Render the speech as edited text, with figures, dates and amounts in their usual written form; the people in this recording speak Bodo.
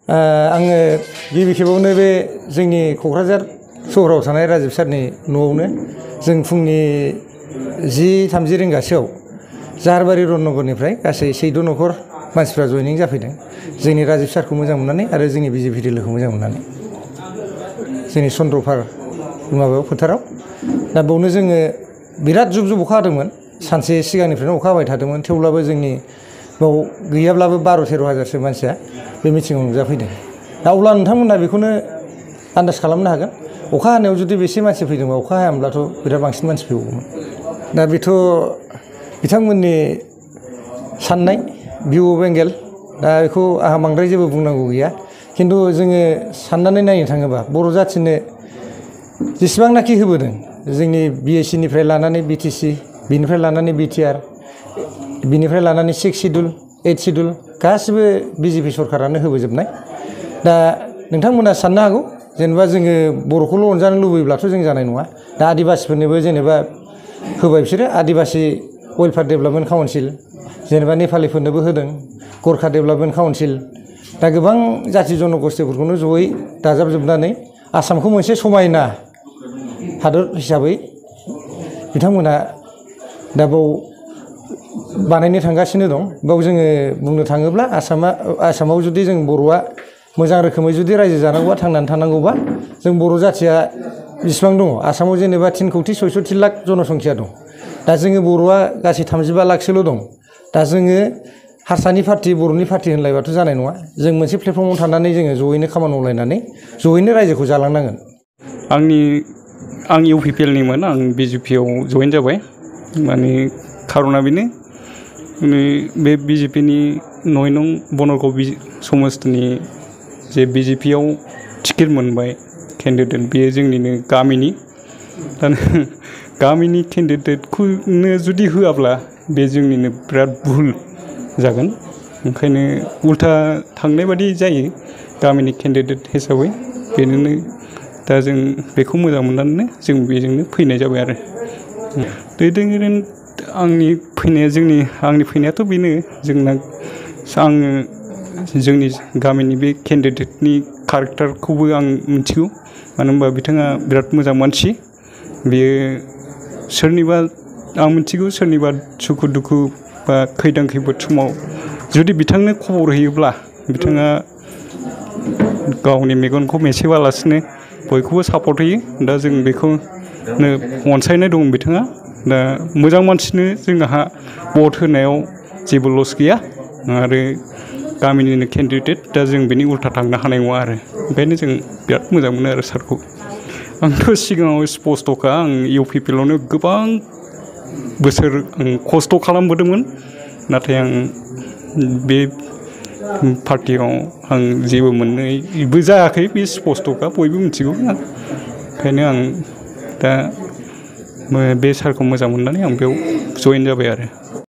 आङो गिबि खेबावनो बे जोंनि क'क्राझार सहराव थानाय राजिब सारनि न'आवनो जों फुंनि 10:30 रिंगासोआव जाहारबारि रननगरनिफ्राय गासै 14 न'खर मानसिफ्रा जयनिं जाफैदों जोंनि राजिब सारखौ मोजां मोननानै आरो जोंनि बिजेपि दोलोखौ मोजां मोननानै जोंनि चन्द्रपार माबायाव फोथाराव दा बावनो जोङो बिराद जुब जुब अखा हादोंमोन सानसे सिगांनिफ्रायनो अखा हाबाय थादोंमोन थेवब्लाबो जोंनि बाव गैयाब्लाबो 12-13 हाजारसो मानसिया बे मिटिङाव नुजाफैदों दा अब्ला नोंथांमोना बेखौनो आन्दाज खालामनो हागोन अखा हानायाव जुदि बेसे मानसि फैदोंबा अखा हायामोनब्लाथ' बिराद बांसिन मानसि फैगौमोन दा बेथ' बिथांमोननि साननाय भिउ अफ एंगेल दा बेखौ आंहा बांद्राय जेबो बुंनांगौ गैया खिन्थु जोङो साननानै नायनो थाङोबा बर' जाथिनो जेसेबांनाखि होबोदों जोंनि BSc निफ्राय लानानै BTC बिनिफ्राय लानानै BTR बिनिफ्राय लानानै 6 शिड्युल 8 शिड्युल गासिबो बिजेपि सरकारानो होबोजोबनाय दा नोंथांमोना साननो हागौ जेनेबा जोङो बर'खौल' अनजानो लुबैब्लाथ' जों जानाय नङा दा आदिबासिफोरनोबो जेनेबा होबाय बिसोरो आदिबासि वेलफेयार डेभेलपमेन्ट काउन्सिल जेनेबा नेपालिफोरनोबो होदों गरखा डेभेलपमेन्ट काउन्सिल दा गोबां जाथि जनगोष्ठीफोरखौनो जयै दाजाबजोबनानै आसामखौ मोनसे समायना हादर हिसाबै बिथांमोना दा बाव बानायनो थांगासिनो दं बाव जोङो बुंनो थाङोब्ला आसामाव जुदि जों बर'आ मोजां रोखोमै जुदि रायजो जानांगौबा थांनानै थानांगौबा जों बर' जाथिया बेसेबां दङ आसामाव जेनेबा 3,66 लाख जनसंख्या दं दा जोङो बर'आ गासै 35 लाखसोल' दं दा जोङो हारसानि पार्टि बर'नि पार्टि होनलायबाथ' जानाय नङा जों मोनसे प्लेटफर्माव थानानै जोङो जयैनो खामानि मावलायनानै जयैनो रायजोखौ जालांनांगोन आं UPPLनिमोन आं BJPआव जइन जाबाय माने खारना बेनो बे BJPनि 9 नं बनरगाव समस्तिनि जे BJPआव टिकेट मोनबाय केन्डिडेट बेयो जोंनिनो गामिनि गामिनि केन्डिडेटखौनो जुदि होआब्ला बे जोंनिनो बिराद भुल जागोन ओंखायनो उल्था थांनाय बादि जायो गामिनि केन्डिडेट हिसाबै बेनोनो दा जों बेखौ मोजां मोननानै जों बेजोंनो फैनाय जाबाय आरो दैदेनगिरि आंनि फैनायाथ' बेनो आङो जोंनि गामिनि बे केन्डिडेटनि कारेक्टारखौबो आं मिथिगौ मानो होनबा बिथाङा बिराद मोजां मानसि बियो सोरनिबा आं मिथिगौ सोरनिबा सुखु दुखु बा खैदां खैफोद समाव जुदि बिथांनो खबर होयोब्ला बिथाङा गावनि मेगनखौ मेसेबालासिनो बयखौबो सापर्ट होयो दा जों बेखौनो अनसायनाय दं बिथाङा दा मोजां मानसिनो जोंहा भट होनायाव जेबो लस गैया आरो गामिनिनो केन्डिडेट दा जों बेनि उल्था थांनो हानाय नङा आरो ओंखायनो जों बिराद मोजां मोनो आरो सारखौ आंथ' सिगाङाव स्पस्त'खा आं UPPLआवनो गोबां बोसोर आं खस्थ' खालामबोदोंमोन नाथाय आं बे पार्टियाव आं जेबो मोननायबो जायाखै बे स्पस्त'खा बयबो मिथिगौ ओंखायनो आं दा बे सारखौ मोजां मोननानै आं बेयाव जइन जाबाय आरो